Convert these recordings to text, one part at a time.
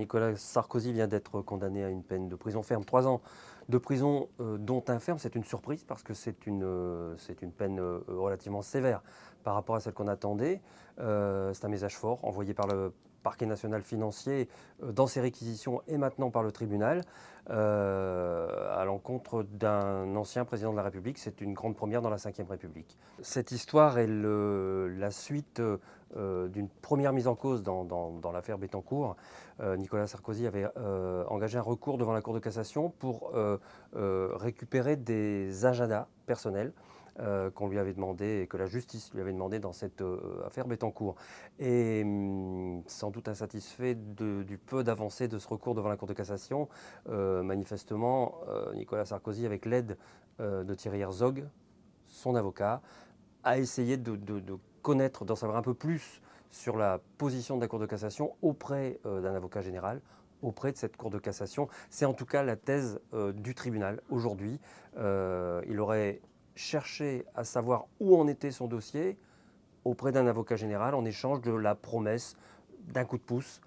Nicolas Sarkozy vient d'être condamné à une peine de prison ferme, 3 ans de prison, dont un ferme. C'est une surprise parce que c'est une peine relativement sévère par rapport à celle qu'on attendait. C'est un message fort envoyé par le parquet national financier dans ses réquisitions et maintenant par le tribunal à l'encontre d'un ancien président de la République. C'est une grande première dans la Ve République. Cette histoire est la suite d'une première mise en cause dans l'affaire Bettencourt. Nicolas Sarkozy avait engagé un recours devant la Cour de cassation pour récupérer des agendas personnels qu'on lui avait demandé et que la justice lui avait demandé dans cette affaire Bettencourt. Et sans doute insatisfait du peu d'avancée de ce recours devant la Cour de cassation, manifestement, Nicolas Sarkozy, avec l'aide de Thierry Herzog, son avocat, a essayé de connaître, d'en savoir un peu plus sur la position de la Cour de cassation auprès d'un avocat général, auprès de cette Cour de cassation. C'est en tout cas la thèse du tribunal aujourd'hui. Il aurait cherché à savoir où en était son dossier auprès d'un avocat général en échange de la promesse d'un coup de pouce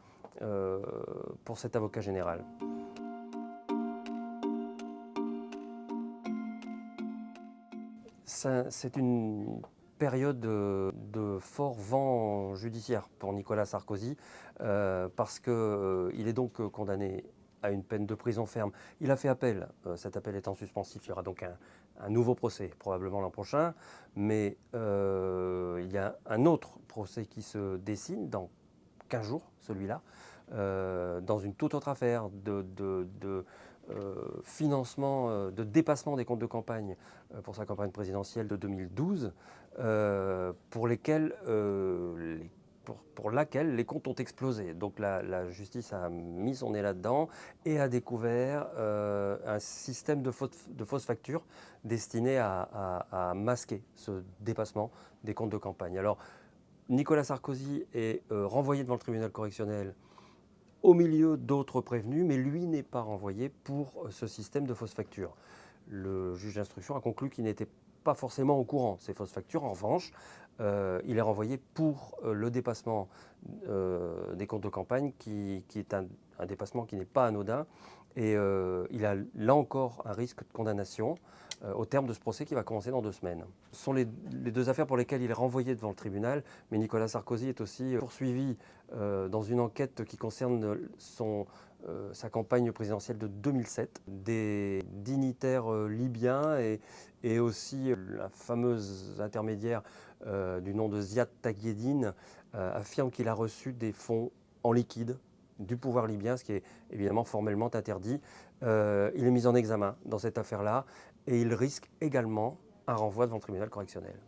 pour cet avocat général. C'est une période de fort vent judiciaire pour Nicolas Sarkozy parce qu'il est donc condamné à une peine de prison ferme. Il a fait appel, cet appel étant suspensif, il y aura donc un nouveau procès probablement l'an prochain, mais il y a un autre procès qui se dessine dans 15 jours, celui-là, dans une toute autre affaire de financement, de dépassement des comptes de campagne pour sa campagne présidentielle de 2012, pour laquelle les comptes ont explosé. Donc la justice a mis son nez là-dedans et a découvert un système de fausses factures destiné à masquer ce dépassement des comptes de campagne. Alors, Nicolas Sarkozy est renvoyé devant le tribunal correctionnel au milieu d'autres prévenus, mais lui n'est pas renvoyé pour ce système de fausses factures. Le juge d'instruction a conclu qu'il n'était pas forcément au courant de ces fausses factures. En revanche, il est renvoyé pour le dépassement des comptes de campagne, qui est un dépassement qui n'est pas anodin. Et il a là encore un risque de condamnation au terme de ce procès qui va commencer dans 2 semaines. Ce sont les 2 affaires pour lesquelles il est renvoyé devant le tribunal, mais Nicolas Sarkozy est aussi poursuivi dans une enquête qui concerne sa campagne présidentielle de 2007. Des dignitaires libyens et aussi la fameuse intermédiaire du nom de Ziad Taguieddine affirme qu'il a reçu des fonds en liquide du pouvoir libyen, ce qui est évidemment formellement interdit. Il est mis en examen dans cette affaire-là et il risque également un renvoi devant le tribunal correctionnel.